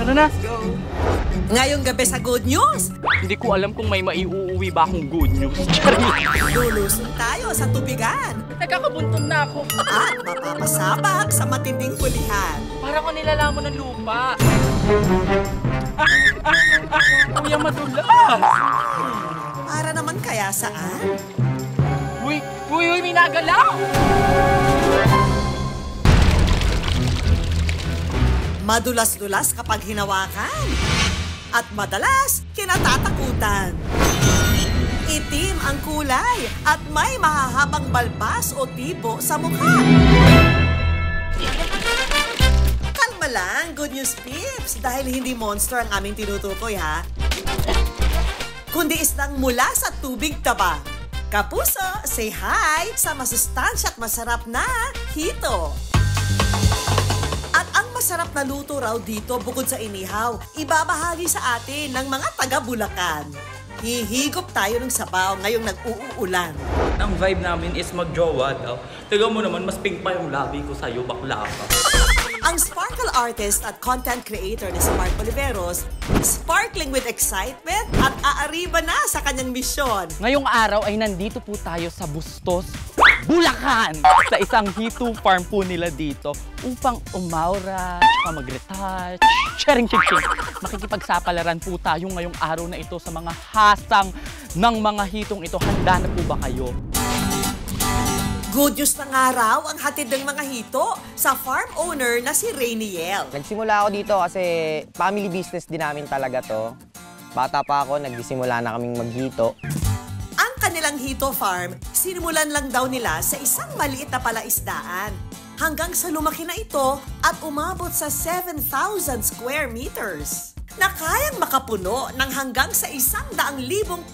Tara na. Let's go. Ngayong gabi sa Good News, Hindi ko alam kung may maiuuwi ba akong good news. lulusong tayo sa tubigan Nagkakabuntog na ako. at mapapasabak sa matinding kulihan. Para ko nilalamon ng lupa. Kuya madulas. Para naman kaya saan? Uy, may nagalaw. Madulas-dulas kapag hinawakan. At madalas, kinatatakutan. Itim ang kulay at may mahahabang balbas o tipo sa mukha. Kalma lang, Good News Pips, dahil hindi monster ang aming tinutukoy ha. Kundi isdang mula sa tubig tabang. Kapuso, say hi sa masustansya at masarap na hito. At ang masarap na luto raw dito bukod sa inihaw, ibabahagi sa atin ng mga taga-Bulacan. Hihigop tayo ng sabaw ngayong nag-uulan. Ang vibe namin is mag-jowa daw. Tiga mo naman, mas pink pa yung labi ko sa'yo, bakla ka. Ang sparkle artist at content creator ni Spark Oliveros, sparkling with excitement at aariba na sa kanyang misyon. Ngayong araw ay nandito po tayo sa Bustos, Bulacan! Sa isang Hito farm po nila dito upang umaura, mag-retouch, sharing ching-ching. Makikipagsapalaran po tayo ngayong araw na ito sa mga hasang ng mga hitong ito. Handa na po ba kayo? Good news na nga raw ang hatid ng mga hito sa farm owner na si Rainiel. Nagsimula ako dito kasi family business din namin talaga to. Bata pa ako, nagsimula na kaming maghito. Ang kanilang hito farm, sinimulan lang daw nila sa isang maliit na palaisdaan. Hanggang sa lumaki na ito at umabot sa 7,000 square meters. Na kayang makapuno ng hanggang sa 100,000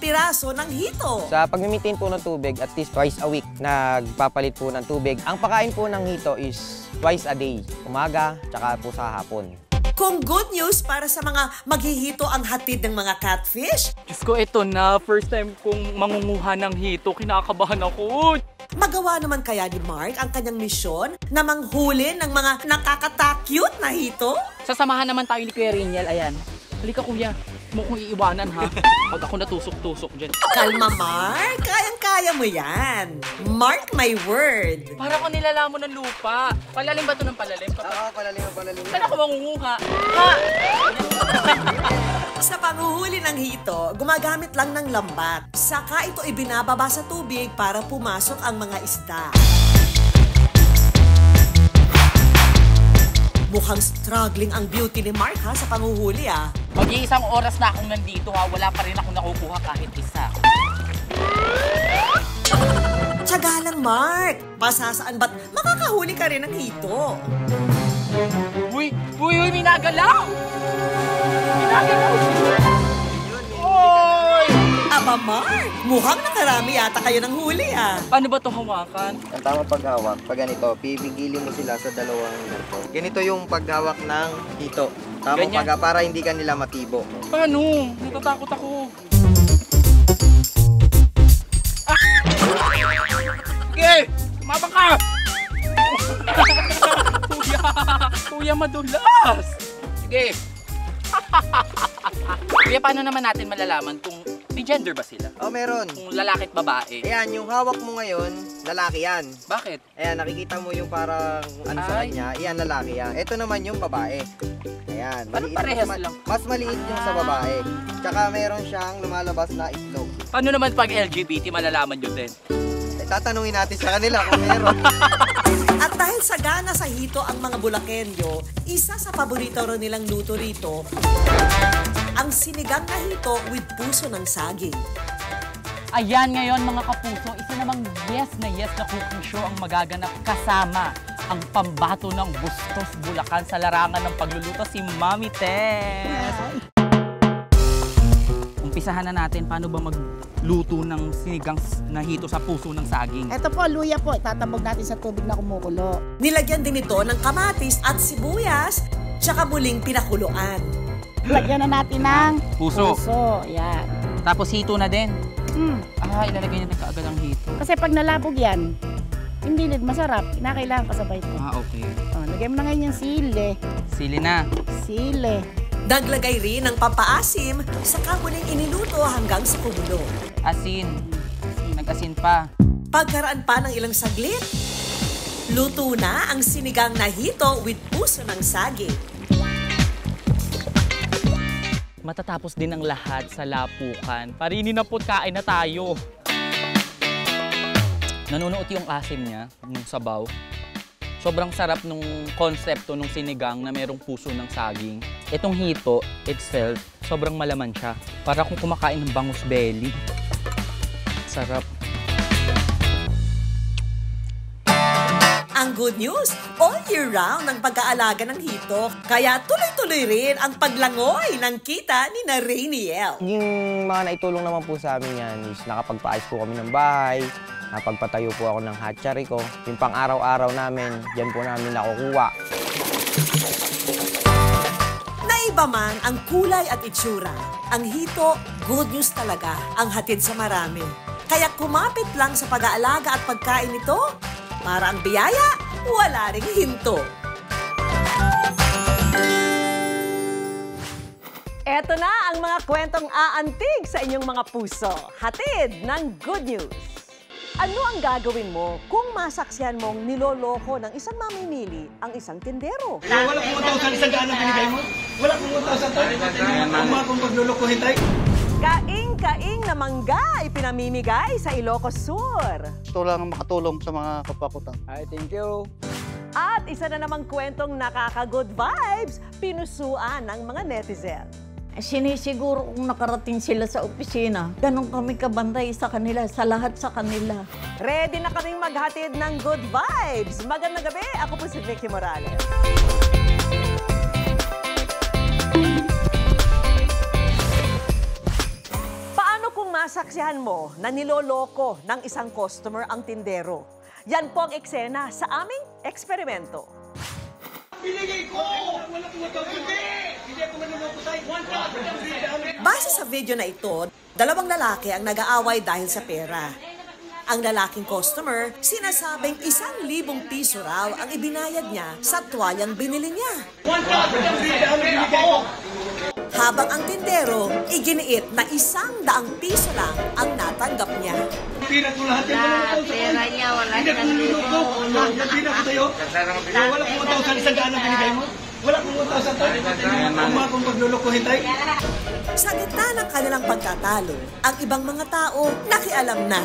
piraso ng hito. Sa pag-maintain po ng tubig, at least twice a week, nagpapalit po ng tubig. Ang pakain po ng hito is twice a day. Umaga, tsaka po sa hapon. Kung good news para sa mga maghihito ang hatid ng mga catfish, Diyos ko, ito na. First time kong mangunguha ng hito. Kinakabahan ako. magawa naman kaya ni Mark ang kanyang misyon na manghuli ng mga nakakatakyut na hito? Sasamahan naman tayo ni Kuya Rainiel. Ayan. Halika kuya. Mo kong iiwanan ha. Pag ako natusok-tusok dyan. Kalma, Mark. Kayang-kaya mo yan. Mark my word. Para ko nilalamon ng lupa. Palalim ba ito ng palalim? Oo, palalim. Saan ako mangunguha? Ha? Sa panghuhuli ng hito, gumagamit lang ng lambat. Saka ito ibinababa sa tubig para pumasok ang mga isda. Mukhang struggling ang beauty ni Mark ha sa panghuhuli ah. Mag-iisang oras na akong nandito ha. Wala pa rin ako nakukuha kahit isa. Tiyaga lang, Mark. Pasasaan ba't makakahuli ka rin ng hito? Uy, may nagalaw! May nagalaw! Oy! Aba, Mark, mukhang nakarami yata kayo ng huli ah. Paano ba ito hawakan? Ang tamang paghawak, pag ganito, pipigilin mo sila sa dalawang ganito. Ganito yung paghawak ng hito. Tamang Ganyan? para hindi ka nila matibo. Paano? Natatakot ako. Okay! Mabang ka! Kuya madulas! Sige! Kuya, paano naman natin malalaman kung may gender ba sila? Oh, meron. Kung lalaki at babae? Ayan, yung hawak mo ngayon, lalaki yan. Bakit? Ayan, nakikita mo yung parang ano sa Ay. kanya. Ayan, lalaki yan. Ito naman yung babae. Ayan. Parang maliit- parehas mas, lang. Mas maliit yung sa babae. Tsaka meron siyang lumalabas na itlog. Paano naman pag LGBT malalaman nyo din? Tatanungin natin sa kanila kung meron. At dahil sagana sa hito ang mga Bulakenyo, isa sa paborito rin nilang luto rito, ang sinigang na hito with puso ng saging. Ayan ngayon mga kapuso, isa namang yes na cooking show ang magaganap kasama ang pambato ng Bustos, Bulacan sa larangan ng pagluluto si Mami Tess. Umpisahan na natin paano ba magluto ng sinigang na hito sa puso ng saging. Ito po, luya po. Tatabog natin sa tubig na kumukulo. Nilagyan din ito ng kamatis at sibuyas, tsaka muling pinakuluan. Lagyan na natin ng Puso. Yan. Tapos hito na din. Mm. Ilalagay natin kaagad ang hito. Kasi pag nalabog yan, hindi masarap. Kinakailangan kasabay ito. Okay. Lagyan mo na ngayon yung sili. Sili na. Sili. Naglagay rin ng pampaasim, saka muling iniluto hanggang sa kumulo. Asin. Nag-asin pa. Pagkaraan pa ng ilang saglit, luto na ang sinigang na hito with puso ng saging. Matatapos din ang lahat sa lapukan. Parinin na po't kain na tayo. Nanunuot yung asim niya, yung sabaw. Sobrang sarap nung konsepto nung sinigang na merong puso ng saging. Itong hito itself, sobrang malaman siya. Para kung kumakain ng bangus belly. Sarap. Ang good news, all year round ang pag-aalaga ng hito. Kaya tuloy-tuloy rin ang paglangoy ng kita ni na Rainiel. Yung mga naitulong naman po sa amin yan is nakapagpaayos po kami ng bahay, napagpatayo po ako ng hatchery ko. Yung pang-araw-araw namin, dyan po namin nakukuha. Naiba man ang kulay at itsura. Ang hito, good news talaga ang hatid sa marami. Kaya kumapit lang sa pag-aalaga at pagkain nito, para ang biyaya, wala ring hinto. Eto na ang mga kwentong aantig sa inyong mga puso. Hatid ng good news. Ano ang gagawin mo kung masaksihan mong niloloko ng isang mamimili ang isang tindero? Wala kung 1,000 isang daan ang binigay mo? Wala kung 1,000 tayo? Kung paglulukuhin tayo? Kaing-kaing na mangga ipinamimigay sa Ilocos Sur. Ito lang ang makatulong sa mga kapwa ko. Ay, thank you. At isa na namang kwentong nakaka-good vibes, pinusuan ng mga netizen. Sinisiguro kung nakarating sila sa opisina, ganun kami kabantay sa kanila, sa lahat sa kanila. Ready na kaming maghatid ng good vibes. Magandang gabi, ako po si Vicky Morales. Paano kung masaksihan mo na niloloko ng isang customer ang tindero? Yan po ang eksena sa aming eksperimento. Binigay ko! Wala kung 1,000 hindi ako manuloko tayo. 1,000 Base sa video na ito, dalawang lalaki ang nag-aaway dahil sa pera. Ang lalaking customer, sinasabing 1,000 piso raw ang ibinayad niya sa tuwalyang binili niya. 1,000 binigay ko! Habang ang tindero, iginiit na 100 piso lang ang natanggap niya. Pira ko lahat yan. Pera niya, wala hindi ako manuloko. Pira ko tayo. Wala kung 1,000 isang daan ang binigay mo? Wala kung 1,000 tayo? Kung paglulukuhin tayo? Sa gitna ng kanilang pagkatalo, ang ibang mga tao nakialam na.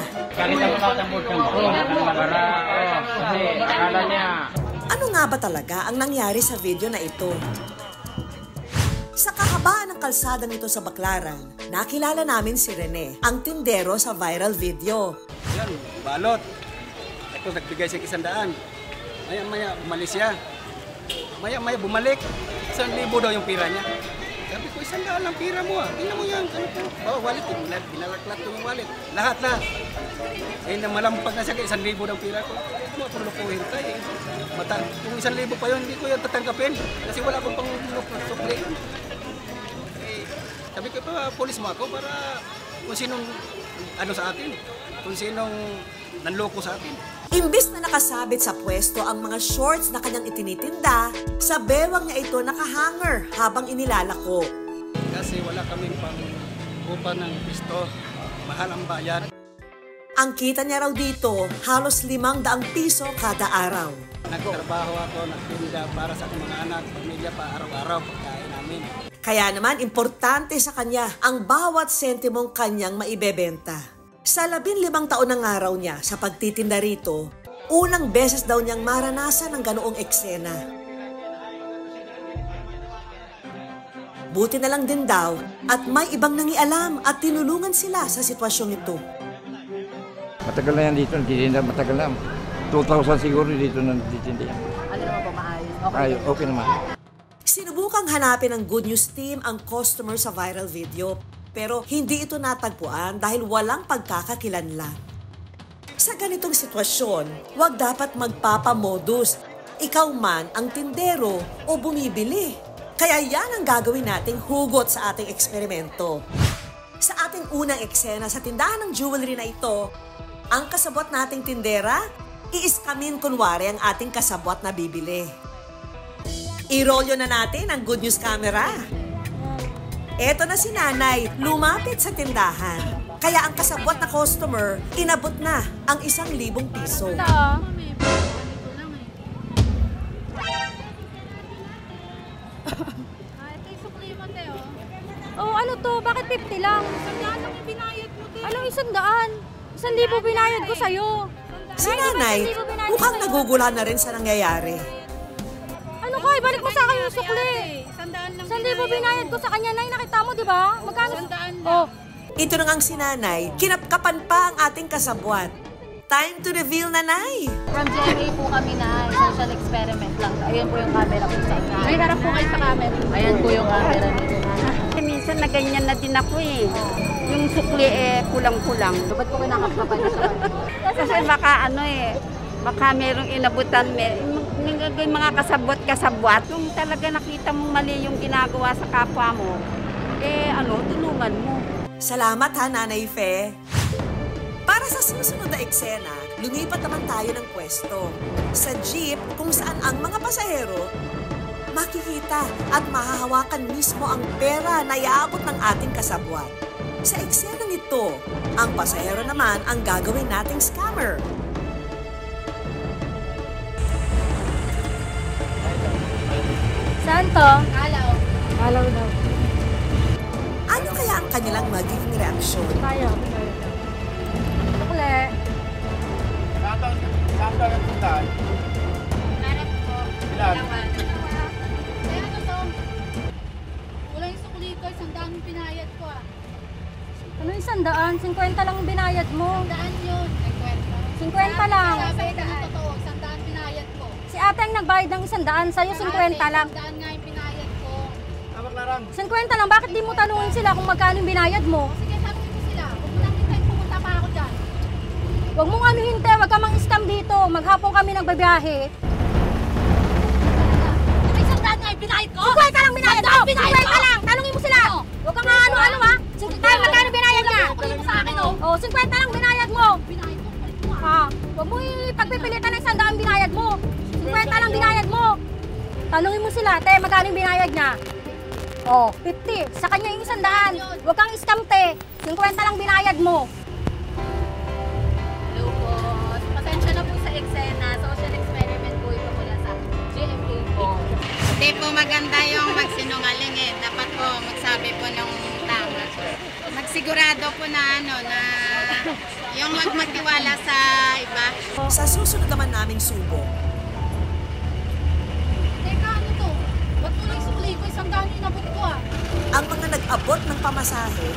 Ano nga ba talaga ang nangyari sa video na ito? Sa kahabaan ng kalsada nito sa Baclaran, nakilala namin si Rene, ang tindero sa viral video. Yan, balot. Tapos nagbigay siya 100. Maya-maya, umalis siya. Maya-maya, bumalik. 1,000 daw yung pira niya. Sabi ko, 100 lang pira mo ah. Tingnan mo yan. Ano po? Oh, wallet. Binalaklat ko yung wallet. Lahat na. Eh, malampag na siya kaya 1,000 daw pira ko. Ano akong lukuhin tayo? Kung 1,000 pa yun, hindi ko yan tatanggapin. Kasi wala akong pang sukli. Eh, sabi ko, pulis mo ako para kung sinong ano sa atin. Kung sinong nanloko sa atin. Imbis na nakasabit sa pwesto ang mga shorts na kanyang itinitinda, sa bewang niya ito nakahanger habang inilalako. Kasi wala kaming pang-upa ng pisto. Mahal ang bayan. Ang kita niya raw dito, halos 500 piso kada araw. Nagtrabaho ako, nagtinda para sa aking mga anak, pamilya pa araw-araw pagkain namin. Kaya naman, importante sa kanya ang bawat sentimong kanyang maibebenta. Sa 15 taon ng araw niya sa pagtitinda rito, unang beses daw niyang maranasan ang ganoong eksena. Buti na lang din daw at may ibang nangialam at tinulungan sila sa sitwasyong ito. Matagal na yan dito, nagtitinda, matagal na. 2,000 siguro dito nagtitinda yan. Ano naman ba maayos? Okay naman. Sinubukang hanapin ng Good News team ang customer sa viral video, pero hindi ito natagpuan dahil walang pagkakakilanlan. Sa ganitong sitwasyon, huwag dapat magpapamodus. Ikaw man ang tindero o bumibili. Kaya yan ang gagawin nating hugot sa ating eksperimento. Sa ating unang eksena sa tindahan ng jewelry na ito, ang kasabwat nating tindera, iiskamin kunwari ang ating kasabwat na bibili. I-roll yun na natin ang Good News camera. Eto na si nanay, lumapit sa tindahan. Kaya ang kasabwat na customer, inabot na ang 1,000 piso. Ito yung sukli mo, Teo. Oh, ano to? Bakit 50 lang? 100 lang yung binayad mo, Teo. Anong 100? 1,000 binayad ko sa'yo. Si nanay, mukhang naguguluhan na rin sa nangyayari. Ano ka? Ibalik mo sa akin yung sukli. 100 binayad ko sa kanya, Nay. Nakita mo, di ba? Magkano? 100 lang. Oh. Ito na ngang si nanay, kinapkapan pa ang ating kasabwat. Time to reveal, nanay! From GMA po kami na social experiment lang. Ayan po yung camera po sa akin. Ay, harap po kayo sa camera. Ayan po yung camera nito. Minsan na ganyan na din ako eh. Yung sukli kulang-kulang. Ba't po kinakapkapan na sa Kasi baka baka merong inabutan, yung mga kasabwat. Yung talaga nakita mong mali yung ginagawa sa kapwa mo, tulungan mo. Salamat ha, Nanay Fe. Para sa susunod na eksena, lumipat naman tayo ng pwesto. Sa jeep kung saan ang mga pasahero makikita at mahahawakan mismo ang pera na iaabot ng ating kasabwat. Sa eksena nito, ang pasahero naman ang gagawin nating scammer. Saan to? Alaw. Alaw daw. Ano kaya ang kanilang magiging reaksyon? Tayo. Sukli. Saan ang puntaan? Harap po. Ilan? Kaya ano to? Wala yung sukli ko. 100 yung binayad ko ah. Ano yung 100? 50 lang yung binayad mo. 100 yun. 50 lang. Sabi ko na totoo. 100 binayad ko. Si ate ang nagbayad ng 100, sa'yo 50 lang. 100 nga yung binayad ko. 50 lang, bakit di mo tanungin sila kung magkano yung binayad mo? Sige, tanungin mo sila. Huwag mo lang hintayin pumunta pa ako dyan. Huwag mong hintay, huwag ka mang-scam dito. Maghapon kami nagbabiyahe. May 100 nga yung binayad ko. 50 lang binayad mo! 50 lang! Tanungin mo sila! Huwag kang ano ha? Tayo, magkano binayad niya? Huwag mo sa akin oh. Oh, 50 lang binayad mo! Binayad ko. Huwag mo ipagpipilitan ng 100 binayad mo! 50 lang binayad mo! Tanungin mo sila, te, magkano yung binayad niya? Oh, 50. Sa kanya yung 100. Huwag kang scam, te. 50 lang binayad mo. Hello po. Pasensya na po sa eksena. Social experiment po ito mula sa GMA po. Hindi po maganda yung magsinungaling eh. Dapat po magsabi po ng tama. Magsigurado po na na yung magmatiwala sa iba. Sa susunod naman naming subo, Teka, ano to? Ba't tuloy sukli ko? 100 yung inabot ko ah. ang mga nag-abot ng pamasahe,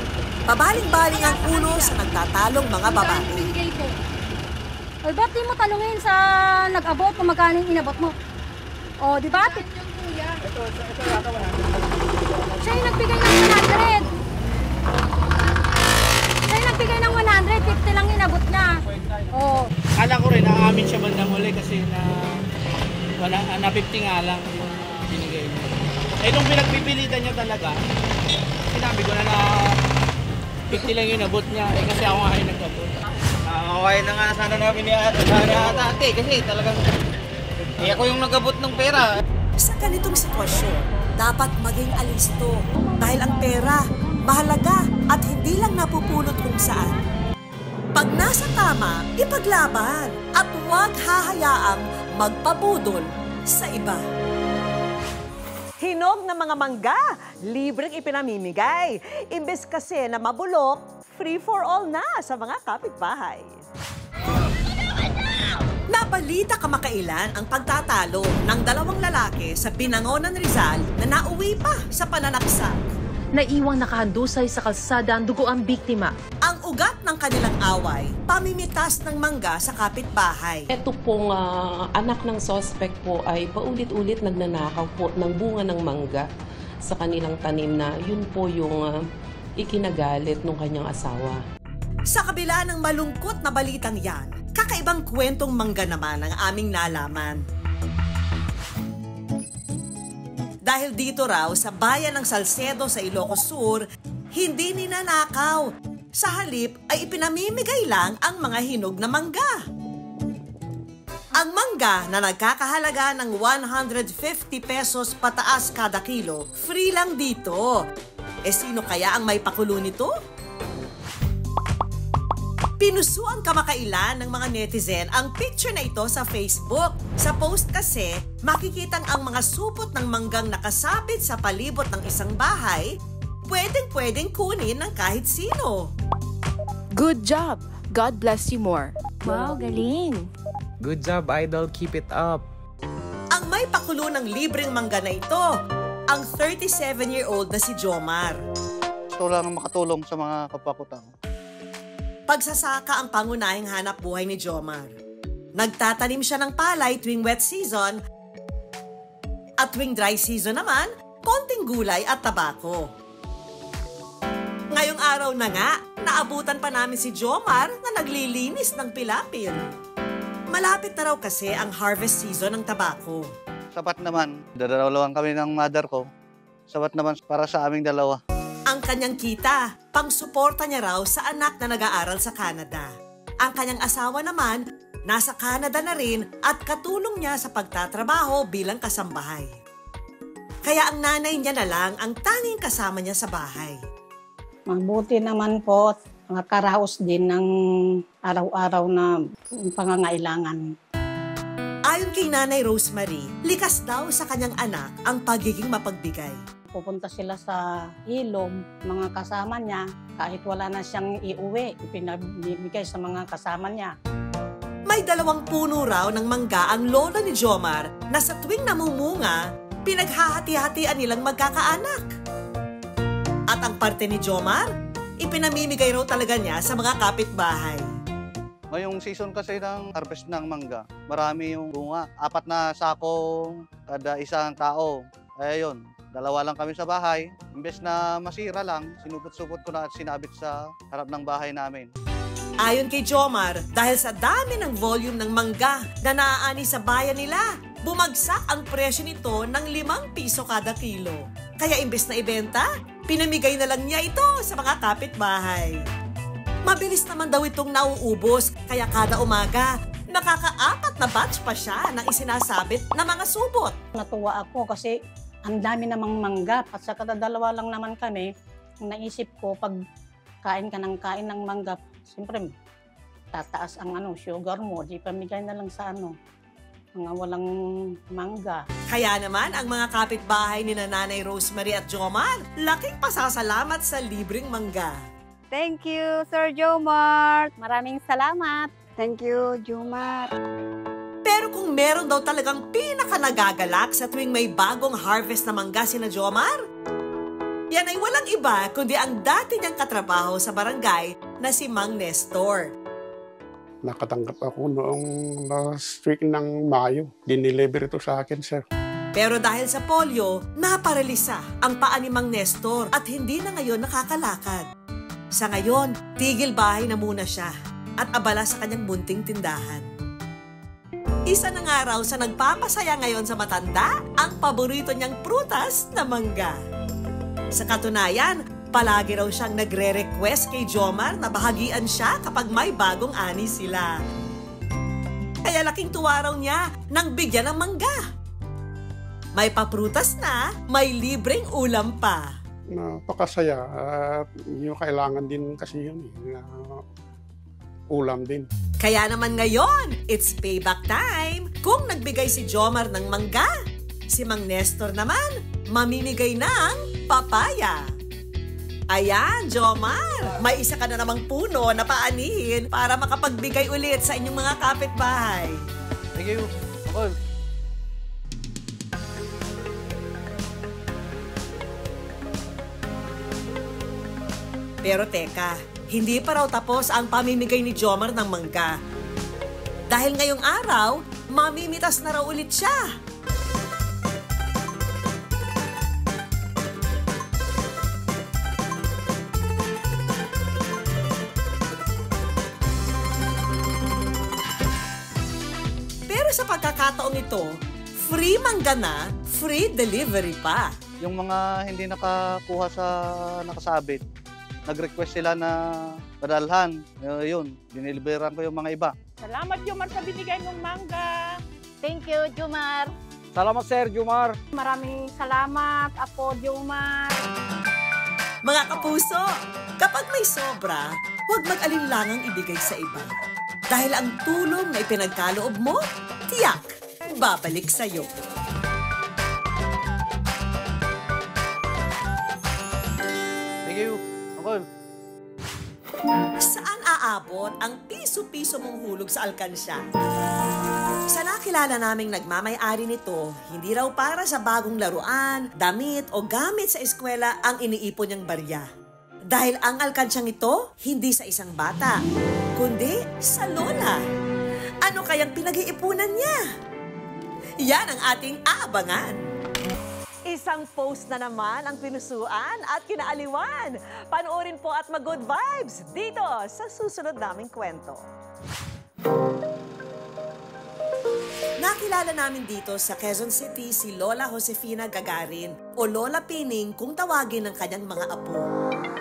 pabaling-baling ang ulo sa nagtatalong mga babae. Binigay ko. Ay, ba't di mo tanungin sa nag-abot kung magkano yung inabot mo? Oh, di ba? Yung kuya. Siya yung nagbigay ng 100. Siya yung nagbigay ng 100. 50 lang inabot niya. Oh. Kala ko rin, aamin siya bandang huli kasi na 50 nga lang yung binigay niya. Eh, nung pinagpipilitan niya talaga, sinabi ko na 50 lang yung inabot niya. Eh, kasi ako nga yung nag-abot. Okay na nga sana namin ni ate kasi talagang ako yung nag-abot ng pera. Sa ganitong sitwasyon, dapat maging alisto dahil ang pera, mahalaga at hindi lang napupulot kung saan. Pag nasa tama, ipaglaban at huwag hahayaang magpabudol sa iba. Hinog na mga mangga, libreng ipinamimigay. Imbes kasi na mabulok, free for all na sa mga kapitbahay. Nabalita kamakailan ang pagtatalo ng 2 lalaki sa Binangonan, Rizal na nauwi pa sa pananaksak. Naiwang nakahandusay sa kalsada ang dugo ang biktima. Ang ugat ng kanilang away, pamimitas ng mangga sa kapitbahay. Ito pong anak ng suspect po ay paulit-ulit nagnanakaw po ng bunga ng mangga sa kanilang tanim na yun po yung ikinagalit ng kanyang asawa. Sa kabila ng malungkot na balitang yan, kakaibang kwentong mangga naman ang aming nalaman. Dahil dito raw sa bayan ng Salcedo sa Ilocos Sur, hindi ninanakaw. Sa halip ay ipinamimigay lang ang mga hinog na mangga. Ang mangga na nagkakahalaga ng 150 pesos pataas kada kilo, free lang dito. Sino kaya ang may pakulo nito? Pinusuan kamakailan ng mga netizen ang picture na ito sa Facebook. Sa post kasi, makikitang ang mga supot ng manggang nakasabit sa palibot ng isang bahay, pwedeng kunin ng kahit sino. Good job! God bless you more. Wow, galing! Good job, Idol. Keep it up. Ang may pakulo ng libreng mangga na ito, ang 37-year-old na si Jomar. Gusto lang makatulong sa mga kapwa-kutang. Pagsasaka ang pangunahing hanap buhay ni Jomar. Nagtatanim siya ng palay tuwing wet season at tuwing dry season naman, konting gulay at tabako. Ngayong araw na nga, naabutan pa namin si Jomar na naglilinis ng pilapil. Malapit na raw kasi ang harvest season ng tabako. Sapat naman, dadalawan kami ng mother ko. Sapat naman para sa aming dalawa. Ang kanyang kita, pangsuporta niya raw sa anak na nag-aaral sa Canada. Ang kanyang asawa naman, nasa Canada na rin at katulong niya sa pagtatrabaho bilang kasambahay. Kaya ang nanay niya na lang ang tanging kasama niya sa bahay. Mabuti naman po, nakakaraos din ng araw-araw na pangangailangan. Ayon kay Nanay Rosemary, likas daw sa kanyang anak ang pagiging mapagbigay. Pupunta sila sa ilog, mga kasama niya, kahit wala na siyang iuwi, ipinabibigay sa mga kasama niya. May 2 puno raw ng mangga ang lolo ni Jomar na sa tuwing namumunga, pinaghahati-hatian nilang magkakaanak. At ang parte ni Jomar, ipinamimigay raw talaga niya sa mga kapitbahay. Ngayong season kasi ng harvest ng mangga, marami yung bunga. 4 na sako kada isang tao. Ayun, 2 lang kami sa bahay. Imbes na masira lang, sinupot-supot ko na at sinabit sa harap ng bahay namin. Ayon kay Jomar, dahil sa dami ng volume ng mangga na naaani sa bayan nila, bumagsak ang presyo nito ng 5 piso kada kilo. Kaya imbes na ibenta, pinamigay na lang niya ito sa mga kapitbahay. Mabilis naman daw itong nauubos, kaya kada umaga, nakaka-4 na batch pa siya ng isinasabit na mga subot. Natuwa ako kasi ang dami namang mangga at sa kadalawa lang naman kami, naisip ko pag kain ka ng mangga, siyempre tataas ang sugar mo, di pamigay na lang sa mga walang mangga. Kaya naman ang mga kapitbahay ni Nanay Rosemary at Jomar, laking pasasalamat sa libreng mangga. Thank you, Sir Jomar. Maraming salamat. Thank you, Jomar. Pero kung meron daw talagang pinaka-nagagalak sa tuwing may bagong harvest na mangga sina Jomar, yan ay walang iba kundi ang dati niyang katrabaho sa barangay na si Mang Nestor. Nakatanggap ako noong last week ng Mayo. Dineliver ito sa akin, sir. Pero dahil sa polio, naparalisa ang paa ni Mang Nestor at hindi na ngayon nakakalakad. Sa ngayon, tigil bahay na muna siya at abala sa kanyang munting tindahan. Isa na nga raw sa nagpapasaya ngayon sa matanda ang paborito niyang prutas na mangga. Sa katunayan, palagi raw siyang nagre-request kay Jomar na bahagian siya kapag may bagong ani sila. Kaya laking tuwa raw niya nang bigyan ng mangga. May paprutas na, may libreng ulam pa. Napakasaya at yung kailangan din kasi yun, ulam din. Kaya naman ngayon, it's payback time. Kung nagbigay si Jomar ng mangga, si Mang Nestor naman mamimigay ng papaya. Ayan, Jomar, may isa ka na namang puno na paanihin para makapagbigay ulit sa inyong mga kapitbahay. Thank you. Okay. Pero teka, hindi pa raw tapos ang pamimigay ni Jomar ng mangga. Dahil ngayong araw, mamimitas na raw ulit siya. Pero sa pagkakataong ito, free mangga na, free delivery pa. Yung mga hindi nakakuha sa nakasabit, nag-request sila na padalhan. Yun, diniliberan ko yung mga iba. Salamat, Jomar, sa binigay mong mangga. Thank you, Jomar. Salamat, Sir Jomar. Maraming salamat, Apo Jomar. Mga kapuso, kapag may sobra, huwag mag-alinlangang ibigay sa iba. Dahil ang tulong na ipinagkaloob mo, tiyak, babalik sa'yo. Thank you, Uncle. Saan aabot ang piso-piso mong hulog sa alkansya? Sa nakilala naming nagmamay-ari nito, hindi raw para sa bagong laruan, damit o gamit sa eskwela ang iniipon niyang barya. Dahil ang alkansyang ito, hindi sa isang bata, kundi sa lola. Ano kayang pinag-iipunan niya? Yan ang ating aabangan. Isang post na naman ang pinusuan at kinaaliwan. Panoorin po at mag-good vibes dito sa susunod naming kwento. Nakilala namin dito sa Quezon City si Lola Josefina Gagarin o Lola Pining kung tawagin ng kanyang mga apo.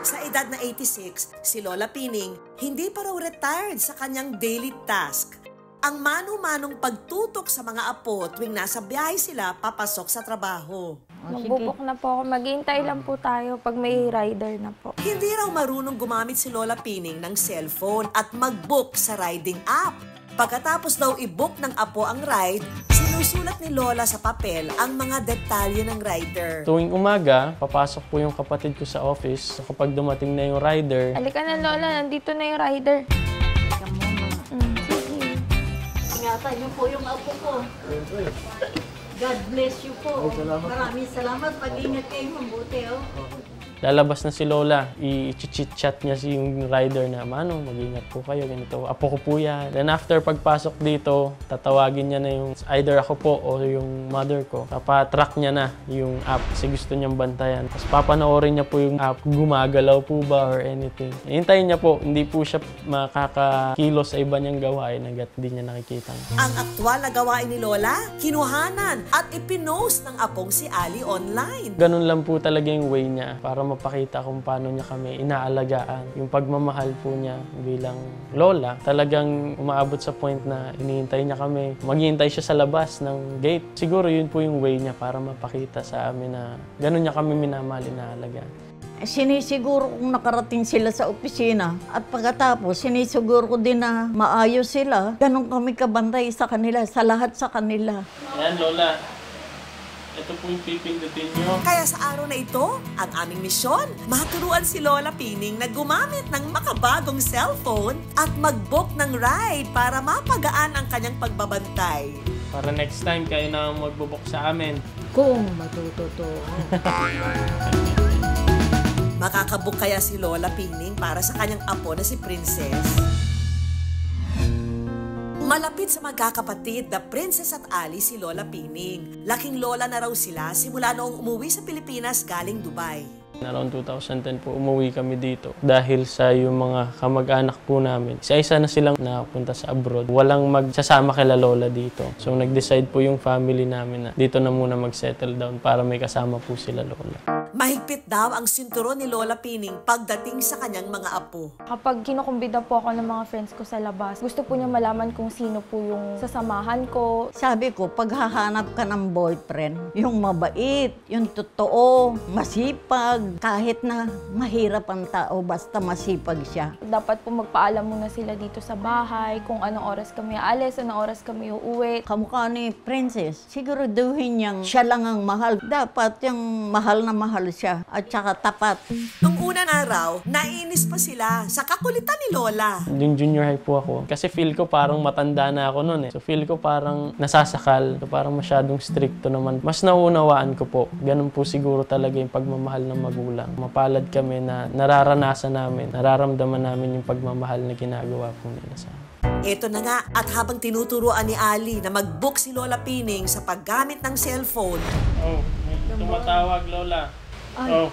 Sa edad na 86, si Lola Pining hindi pa raw retired sa kanyang daily task. Ang mano-manong pagtutok sa mga apo tuwing nasa biyahe sila papasok sa trabaho. Magbubok na po ako. Maghihintay lang po tayo pag may rider na po. Hindi raw marunong gumamit si Lola Pining ng cellphone at mag-book sa riding app. Pagkatapos daw i-book ng apo ang ride, sinusulat ni Lola sa papel ang mga detalye ng rider. Tuwing umaga, papasok po yung kapatid ko sa office. So kapag dumating na yung rider, Halika na Lola, nandito na yung rider. Ingatan niyo po yung apo ko. God bless you po. Maraming salamat. Pag-ingat kayo, mabuti. lalabas na si Lola, i-chit-chat niya si yung rider na, Mano, mag-ingat po kayo, ganito. Apo ko po yan. Then after pagpasok dito, tatawagin niya na yung either ako po o yung mother ko. Papatrack niya na yung app kasi gusto niyang bantayan. Tapos papanoorin niya po yung app, gumagalaw po ba or anything. Hintayin niya po, hindi po siya makakakilos sa iba niyang gawain hanggat hindi niya nakikita. Ang aktwal na gawain ni Lola, kinuhanan at ipinost ng apong si Ali online. Ganun lang po talaga yung way niya para mapakita kung paano niya kami inaalagaan. Yung pagmamahal po niya bilang lola, talagang umaabot sa point na hinihintay niya kami. Maghihintay siya sa labas ng gate. Siguro yun po yung way niya para mapakita sa amin na ganun niya kami minamahal, inaalagaan. Sinisiguro kong nakarating sila sa opisina at pagkatapos sinisiguro ko din na maayos sila. Ganon kami kabantay sa kanila, sa lahat sa kanila. Ayan, Lola. Ito po yung pipindutin nyo. Kaya sa araw na ito, ang aming misyon, maturuan si Lola Pining na gumamit ng makabagong cellphone at mag-book ng ride para mapagaan ang kanyang pagbabantay. Para next time kayo na magbubok sa amin. Kung matututo. Makakabook kaya si Lola Pining para sa kanyang apo na si Princess? Malapit sa magkakapatid na Princess at Ali si Lola Pining. Laking lola na raw sila simula noong umuwi sa Pilipinas galing Dubai. Around 2010 po, umuwi kami dito dahil sa yung mga kamag-anak po namin. Isa-isa na silang napunta sa abroad. Walang magsasama kila Lola dito. So nag-decide po yung family namin na dito na muna mag-settle down para may kasama po sila Lola. Mahigpit daw ang sinturon ni Lola Pining pagdating sa kanyang mga apo. Kapag kinukumbida po ako ng mga friends ko sa labas, gusto po niya malaman kung sino po yung sasamahan ko. Sabi ko, paghahanap ka ng boyfriend, yung mabait, yung totoo, masipag, kahit na mahirap ang tao, basta masipag siya. Dapat po magpaalam muna sila dito sa bahay, kung anong oras kami aalis, anong oras kami uuwi. Kamukha ni Princess, siguraduhin niyang siya lang ang mahal. Dapat yung mahal na mahal siya at saka tapat. Nung unang araw, nainis pa sila sa kakulitan ni Lola. Yung junior high po ako. Kasi feel ko parang matanda na ako noon eh. So feel ko parang nasasakal. So parang masyadong stricto naman. Mas nauunawaan ko po. Ganun po siguro talaga yung pagmamahal ng magulang. Mapalad kami na nararanasan namin, nararamdaman namin yung pagmamahal na ginagawa po nila sa amin. Ito na nga, at habang tinuturuan ni Ali na mag-book si Lola Pining sa paggamit ng cellphone. Oh, may tumatawag, Lola. Ay,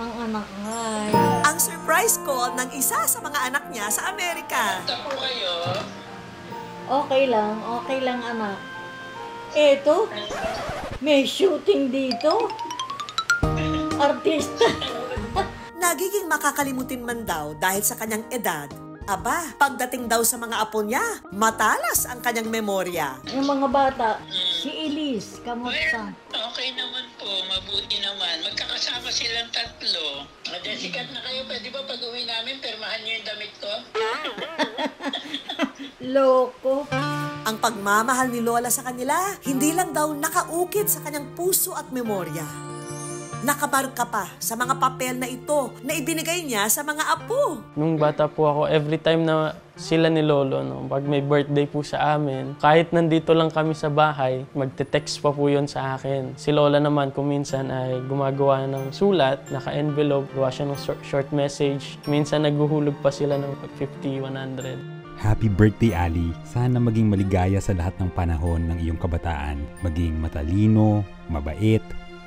ang anak ngay. Ang surprise call ng isa sa mga anak niya sa Amerika. Okay lang anak. Eto, may shooting dito. Artista. Nagiging makakalimutin man daw dahil sa kanyang edad. Aba, pagdating daw sa mga apo niya, matalas ang kanyang memorya. Yung mga bata, si Elise, kamusta? Okay naman po, mabuti naman. Magkakasama silang tatlo. Sikat na kayo, pwede ba pag uwi namin, pirmahan niyo yung damit ko? Loko. Ang pagmamahal ni Lola sa kanila, hindi lang daw nakaukit sa kanyang puso at memorya. Nakamarka pa sa mga papel na ito na ibinigay niya sa mga apo. Nung bata po ako, every time na sila ni Lolo, no, pag may birthday po sa amin, kahit nandito lang kami sa bahay, magte-text pa po yun sa akin. Si Lola naman, kung minsan ay gumagawa ng sulat, naka-envelope, gawa siya ng short message. Minsan naghuhulog pa sila ng 50, 100. Happy birthday, Ali. Sana maging maligaya sa lahat ng panahon ng iyong kabataan. Maging matalino, mabait,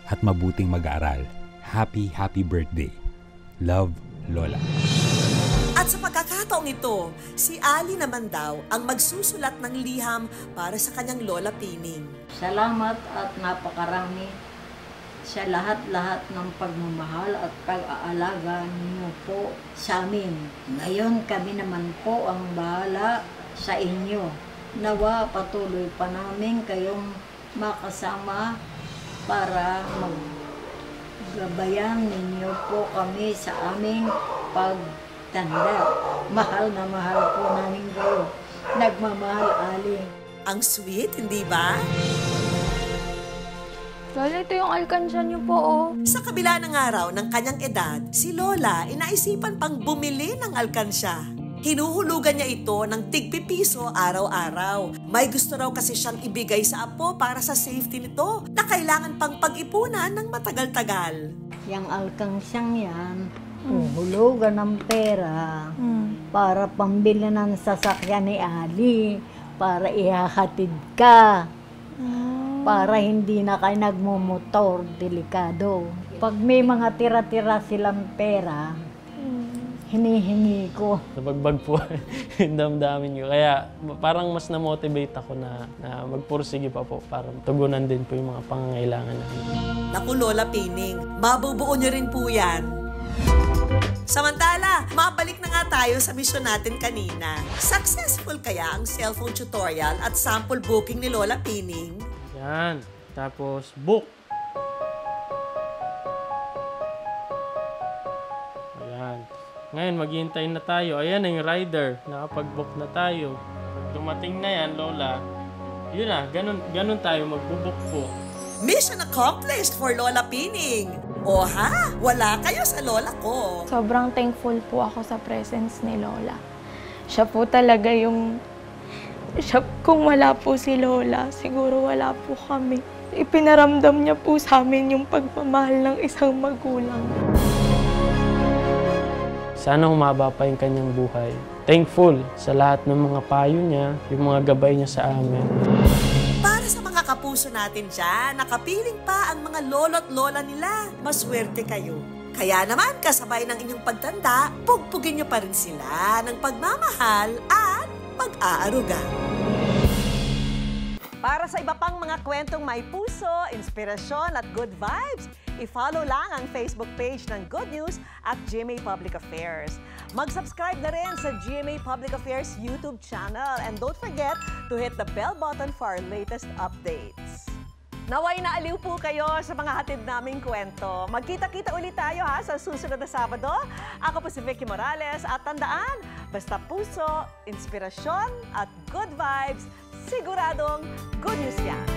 at mabuting mag-aaral. Happy birthday. Love, Lola. At sa pagkakataong ito, si Ali naman daw ang magsusulat ng liham para sa kanyang Lola Pining. Salamat at napakarami sa lahat-lahat ng pagmamahal at pag-aalaga niyo po sa amin. Ngayon kami naman po ang bahala sa inyo. Nawa patuloy pa namin kayong makasama para maggabayan ninyo po kami sa aming pagtanda. Mahal na mahal po namin kayo. Nagmamahal, Ali. Ang sweet, hindi ba? Lola, ito yung alkansya niyo po, oh. Sa kabila ng araw ng kanyang edad, si Lola inaisipan pang bumili ng alkansya. Hinuhulugan niya ito ng tig-pipiso araw-araw. May gusto raw kasi siyang ibigay sa apo para sa safety nito na kailangan pang pag-ipunan ng matagal-tagal. Yang alkansyang yan, uhulugan ng pera para pambili ng sasakyan ni Ali, para ihahatid ka, para hindi na kayo nagmumotor, delikado. Pag may mga tira-tira silang pera, hinihingi ko. Nabagbag po yung damdamin ko. Kaya parang mas na-motivate ako na magpursige pa po para tugunan din po yung mga pangangailangan namin. Naku, Lola Pining, mabubuo niyo rin po yan. Samantala, mabalik na nga tayo sa misyon natin kanina. Successful kaya ang cellphone tutorial at sample booking ni Lola Pining? Yan. Tapos, book. Ayan. Ngayon, maghihintay na tayo. Ayan na yung rider. Nakapag-book na tayo. Pag dumating na yan, Lola, yun na, ganun tayo magbubook po. Mission accomplished for Lola Pining. O ha, wala kayo sa Lola ko. Sobrang thankful po ako sa presence ni Lola. Siya po talaga yung... kung wala po si Lola, siguro wala po kami. Ipinaramdam niya po sa amin yung pagmamahal ng isang magulang. Sana humaba pa yung kanyang buhay. Thankful sa lahat ng mga payo niya, yung mga gabay niya sa amin. Para sa mga kapuso natin dyan, nakapiling pa ang mga lolo't lola nila. Maswerte kayo. Kaya naman, kasabay ng inyong pagtanda, pugpugin niyo pa rin sila ng pagmamahal at pag-aaruga. Para sa iba pang mga kwentong may puso, inspirasyon at good vibes, i-follow lang ang Facebook page ng Good News at GMA Public Affairs. Mag-subscribe na rin sa GMA Public Affairs YouTube channel and don't forget to hit the bell button for our latest updates. Naway na aliw po kayo sa mga hatid naming kwento. Magkita-kita ulit tayo ha sa susunod na Sabado. Ako po si Vicky Morales at tandaan, basta puso, inspirasyon at good vibes, siguradong good news yan.